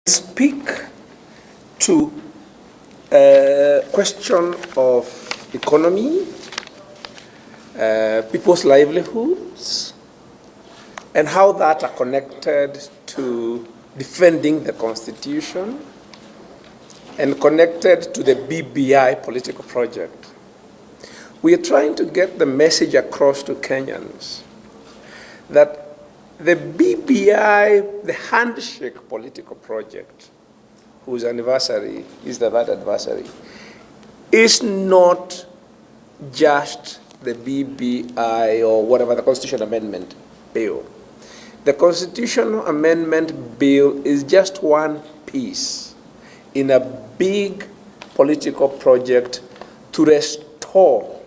speak to question of economy, people's livelihoods, and how that are connected to defending the Constitution and connected to the BBI political project. We are trying to get the message across to Kenyans that the BBI, the handshake political project, whose anniversary is the that anniversary, is not just the BBI or whatever, the Constitution Amendment Bill. The Constitutional Amendment Bill is just one piece in a big political project to restore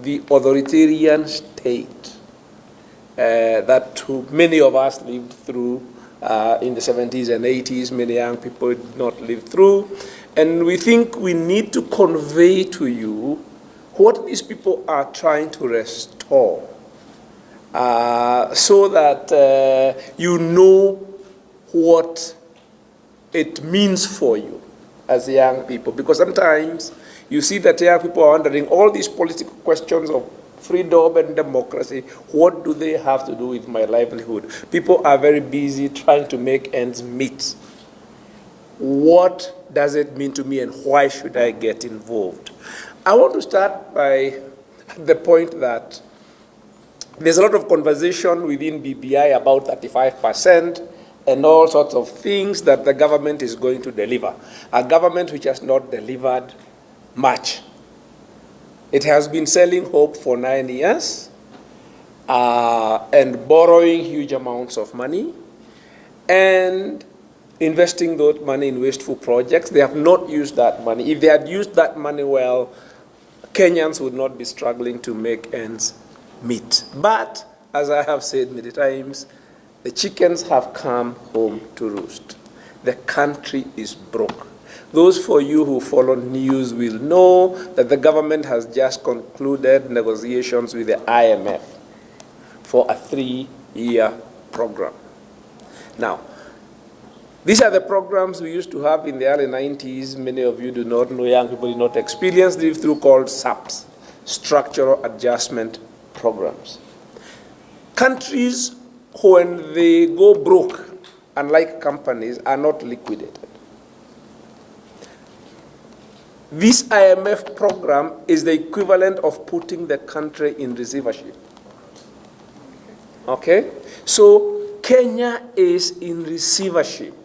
the authoritarian state that many of us lived through in the 70s and 80s. Many young people did not live through. And we think we need to convey to you what these people are trying to restore so that you know what it means for you as young people. Because sometimes you see that young people are wondering all these political questions of freedom and democracy, what do they have to do with my livelihood? People are very busy trying to make ends meet. What does it mean to me and why should I get involved? I want to start by the point that there's a lot of conversation within BBI about 35% and all sorts of things that the government is going to deliver. A government which has not delivered much. It has been selling hope for 9 years and borrowing huge amounts of money and investing that money in wasteful projects. They have not used that money. If they had used that money well, Kenyans would not be struggling to make ends meet. But, as I have said many times, the chickens have come home to roost. The country is broke. Those for you who follow news will know that the government has just concluded negotiations with the IMF for a 3-year program. Now, these are the programs we used to have in the early 90s. Many of you do not know, young people did not experience this through called SAPs, Structural Adjustment Programs. Countries, when they go broke, unlike companies, are not liquidated. This IMF program is the equivalent of putting the country in receivership. Okay? So Kenya is in receivership.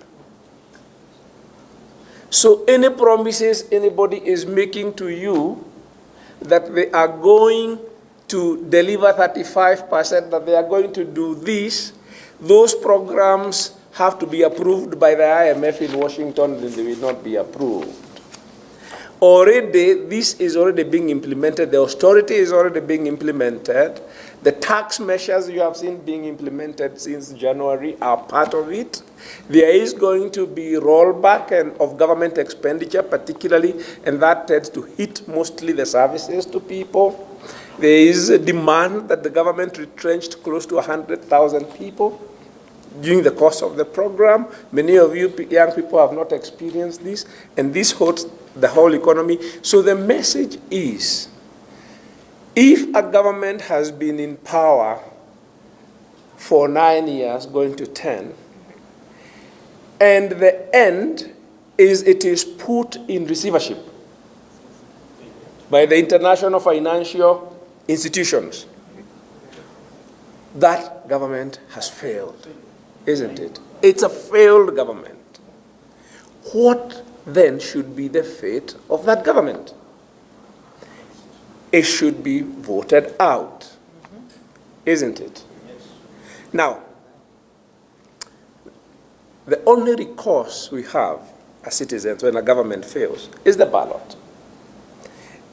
So any promises anybody is making to you that they are going to deliver 35%, that they are going to do this, those programs have to be approved by the IMF in Washington, and they will not be approved. Already, this is already being implemented. The austerity is already being implemented. The tax measures you have seen being implemented since January are part of it. There is going to be rollback of government expenditure, particularly, and that tends to hit mostly the services to people. There is a demand that the government retrenched close to 100,000 people during the course of the program. Many of you young people have not experienced this, and this hurts the whole economy. So the message is, if a government has been in power for 9 years, going to 10, and the end is it is put in receivership by the international financial institutions, that government has failed. Isn't it? It's a failed government. What then should be the fate of that government? It should be voted out. Isn't it? Yes. Now, the only recourse we have as citizens when a government fails is the ballot.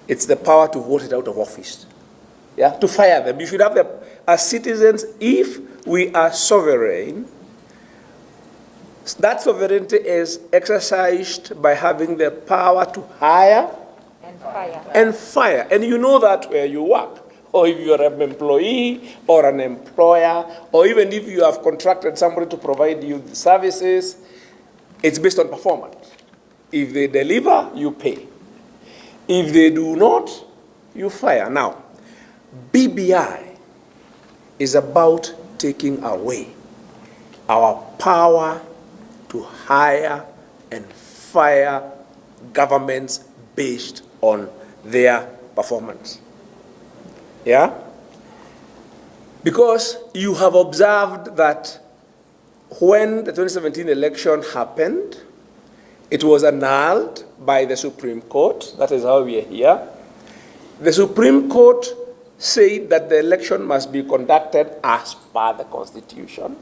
It's the power to vote it out of office. Yeah, to fire them. You should have them as citizens. If we are sovereign, that sovereignty is exercised by having the power to hire and fire. And you know that where you work. or if you're an employee or an employer, or even if you have contracted somebody to provide you the services, It's based on performance. If they deliver, you pay. If they do not, you fire. Now, BBI is about taking away our power to hire and fire governments based on their performance. Yeah? Because you have observed that when the 2017 election happened, it was annulled by the Supreme Court. That is how we are here. The Supreme Court said that the election must be conducted as per the Constitution.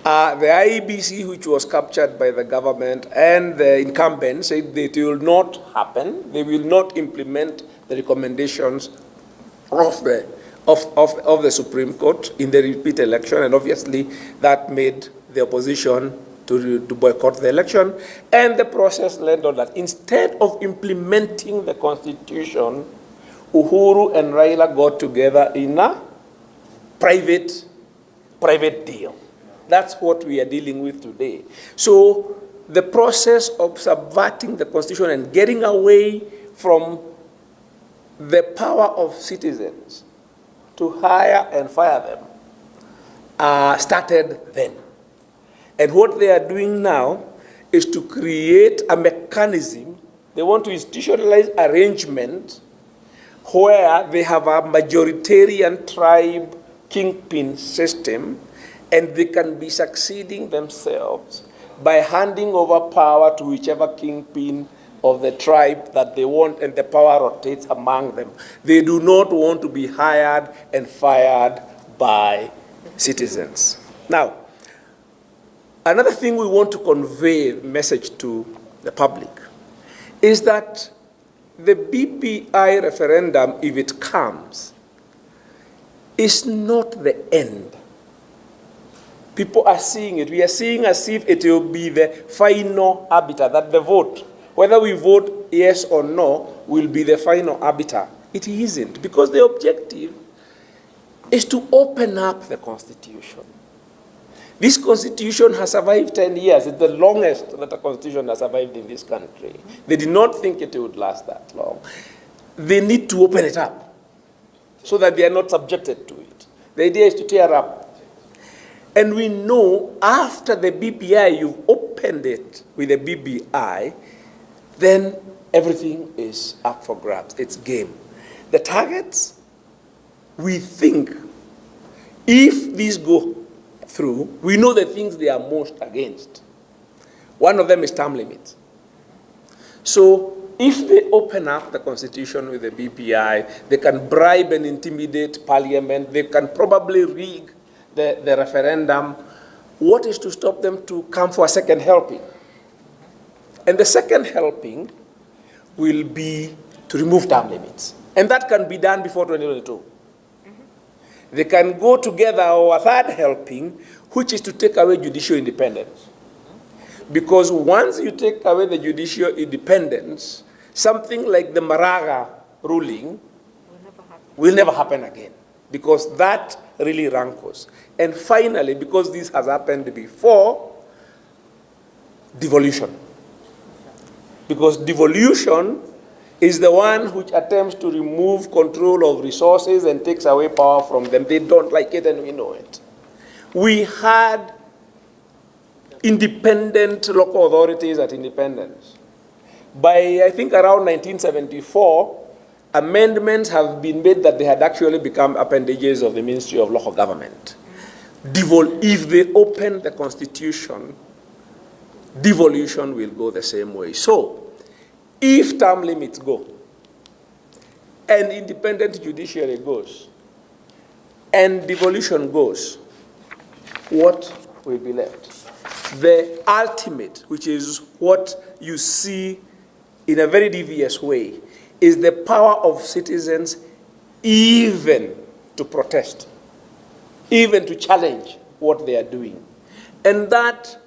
The IEBC, which was captured by the government, and the incumbent said that it will not happen. They will not implement the recommendations of the Supreme Court in the repeat election, and obviously that made the opposition to boycott the election, and the process led on that. Instead of implementing the Constitution, Uhuru and Raila got together in a private deal. That's what we are dealing with today. So the process of subverting the Constitution and getting away from the power of citizens to hire and fire them started then. And what they are doing now is to create a mechanism. They want to institutionalize arrangement where they have a majoritarian tribe kingpin system, and they can be succeeding themselves by handing over power to whichever kingpin of the tribe that they want, and the power rotates among them. They do not want to be hired and fired by citizens. Now, another thing we want to convey message to the public is that the BBI referendum, if it comes, is not the end. People are seeing it. We are seeing as if it will be the final arbiter, that the vote, whether we vote yes or no, will be the final arbiter. It isn't, because the objective is to open up the Constitution. This Constitution has survived 10 years. It's the longest that a Constitution has survived in this country. They did not think it would last that long. They need to open it up so that they are not subjected to it. The idea is to tear up. And we know after the BBI, you've opened it with the BBI, then everything is up for grabs. It's game. The targets, we think, if these go through, we know the things they are most against. One of them is term limits. So if they open up the Constitution with the BBI, they can bribe and intimidate Parliament, they can probably rig the referendum. What is to stop them to come for a second helping? And the second helping will be to remove term limits. And that can be done before 2022. They can go together, or a third helping, which is to take away judicial independence. Because once you take away the judicial independence, something like the Maraga ruling will never happen again. Because that really rankles. And finally, because this has happened before, devolution. Because devolution is the one which attempts to remove control of resources and takes away power from them. They don't like it, and we know it. We had independent local authorities at independence. By, I think, around 1974, amendments have been made that they had actually become appendages of the Ministry of Local Government. If they open the Constitution, devolution will go the same way. So, if term limits go, and independent judiciary goes, and devolution goes, what will be left? The ultimate, which is what you see in a very devious way, is the power of citizens even to protest, even to challenge what they are doing. And that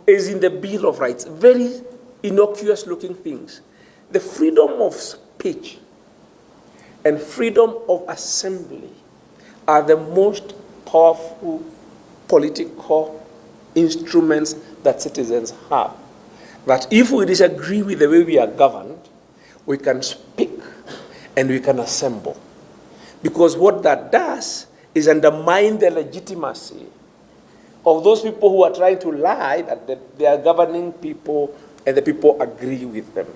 is in the Bill of Rights. Very innocuous looking things. The freedom of speech and freedom of assembly are the most powerful political instruments that citizens have. That if we disagree with the way we are governed, we can speak and we can assemble. Because what that does is undermine the legitimacy of those people who are trying to lie that they are governing people and the people agree with them.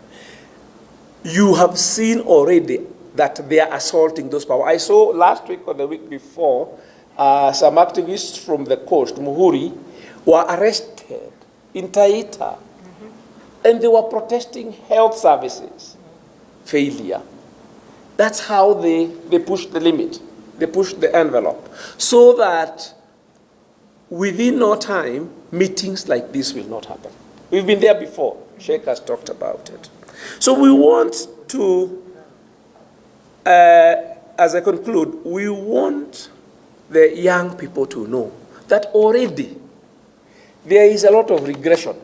You have seen already that they are assaulting those powers. I saw last week or the week before, some activists from the coast, Muhuri, were arrested in Taita. And they were protesting health services failure. That's how they pushed the limit. They pushed the envelope. So that within no time, meetings like this will not happen. We've been there before. Sheikh has talked about it. So we want to, as I conclude, we want the young people to know that already there is a lot of regression.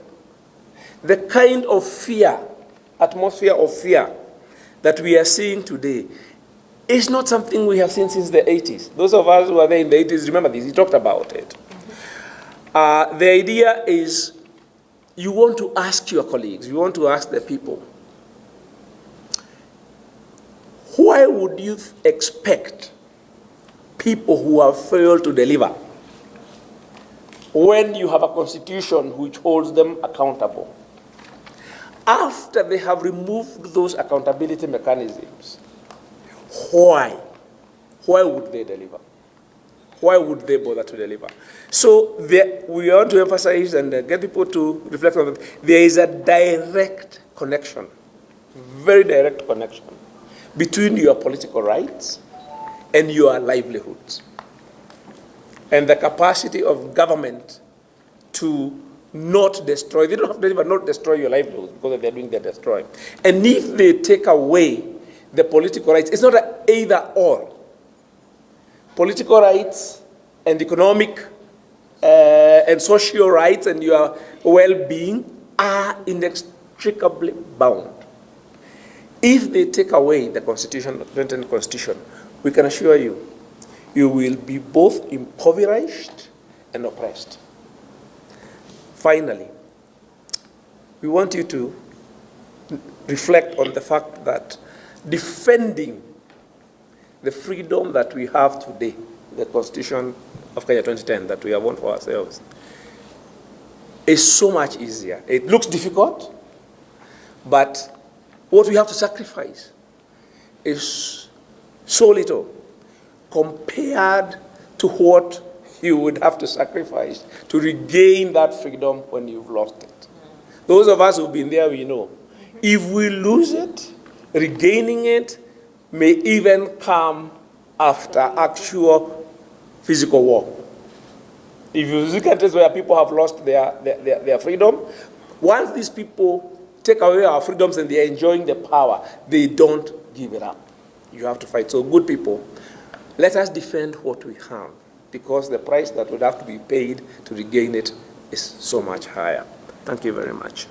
The kind of fear, atmosphere of fear that we are seeing today is not something we have seen since the 80s. Those of us who were there in the 80s remember this, he talked about it. The idea is you want to ask your colleagues, you want to ask the people, why would you expect people who have failed to deliver when you have a constitution which holds them accountable? After they have removed those accountability mechanisms, why would they deliver? Why would they bother to deliver? So we want to emphasize and get people to reflect on that. There is a direct connection, very direct connection, between your political rights and your livelihoods. And the capacity of government to not destroy, they don't have to deliver, not destroy your livelihoods because they're doing their destroying. And if they take away the political rights, it's not an either or. Political rights and economic and social rights and your well-being are inextricably bound. If they take away the Constitution, we can assure you, you will be both impoverished and oppressed. Finally, we want you to reflect on the fact that defending the freedom that we have today, the Constitution of Kenya 2010 that we have won for ourselves, is so much easier. It looks difficult, but what we have to sacrifice is so little compared to what you would have to sacrifice to regain that freedom when you've lost it. Those of us who've been there, we know. If we lose it, regaining it may even come after actual physical war. If you look at this where people have lost their freedom, once these people take away our freedoms and they're enjoying the power, they don't give it up. You have to fight. So good people, let us defend what we have, because the price that would have to be paid to regain it is so much higher. Thank you very much.